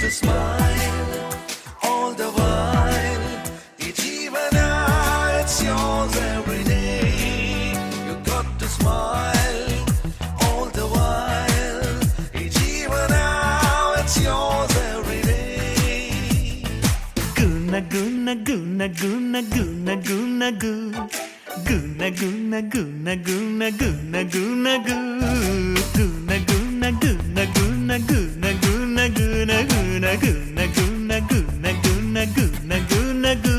To smile all the while. Each even it's yours every day. You got to smile all the while. Each even it's yours every day. Guna guna guna guna guna guna goo. Guna guna guna guna guna guna goo. Guna guna guna guna guna guna guna guna guna guna guna guna guna guna goo.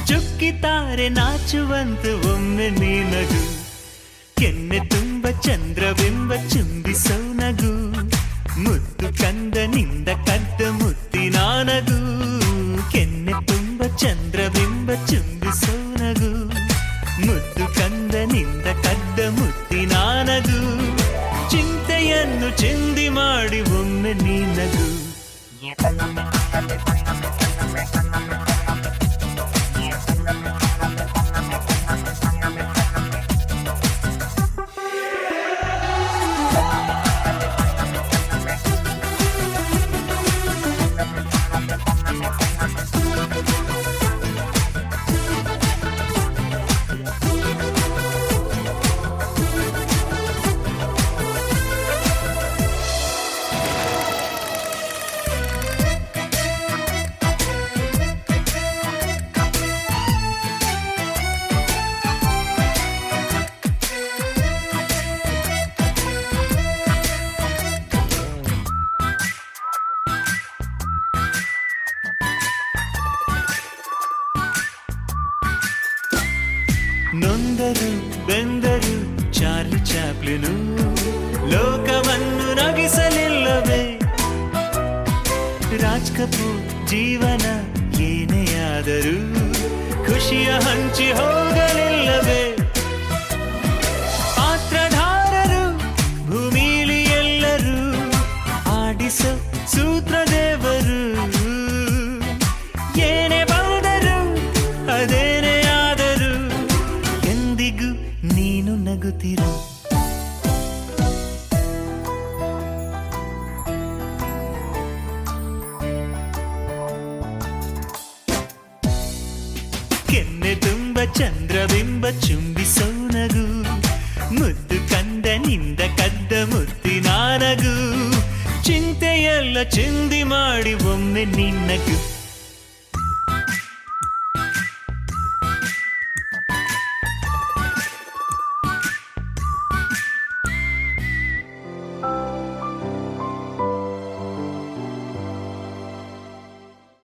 ಚುಕ್ಕಿತಾರೆ ನಾಚುವಂತೆ ಒಮ್ಮೆ ನೀನಗು ಕೆನ್ನೆ ತುಂಬ ಚಂದ್ರಬಿಂಬ ಚುಂಬಿಸೋ ನಗು ಮುದ್ದು ಕಂದನಿಂದ ಕದ್ದ ಮುತ್ತಿನ ನಗು ಕೆನ್ನೆ ತುಂಬ ಚಂದ್ರಬಿಂಬ ಚುಂಬಿಸೋ ನಗು ಮುದ್ದು ಕಂದನಿಂದ ಕದ್ದ ಮುತ್ತಿನ ನಗು ಚಿಂತೆಯನ್ನು ಚಿಂದಿ ಮಾಡಿ ಒಮ್ಮೆ ನೀನಗು ನೊಂದರು ಬೆಂದರು ಚಾರ್ಲಿ ಚಾಪ್ಲಿನು ಲೋಕವನ್ನು ನಗಿಸಲಿಲ್ಲವೇ ರಾಜ್ ಕಪೂರ್ ಜೀವನ ಏನೇ ಆದರೂ ಖುಷಿಯ ಹಂಚಿ ಹೋಗಲಿಲ್ಲವೇ ಪಾತ್ರಧಾರರು ಭೂಮಿಲಿ ಎಲ್ಲರೂ ಆಡಿಸೋ ಸೂತ್ರದೇವರು ಏನೇ ಬಂದರು ಅದೇನೇ ಆದರೂ ಎಂದಿಗೂ ನೀನು ನಗುತ್ತಿರು ಕೆನ್ನೆ ತುಂಬ ಚಂದ್ರಬಿಂಬ ಚುಂಬಿಸೋ ನಗು ಮುದ್ದು ಕಂದನಿಂದ ಕದ್ದ ಮುತ್ತಿನ ನಗು ಚಿಂತೆಯೆಲ್ಲ ಚಿಂದಿ ಮಾಡಿ ಒಮ್ಮೆ ನಿನ್ನಗು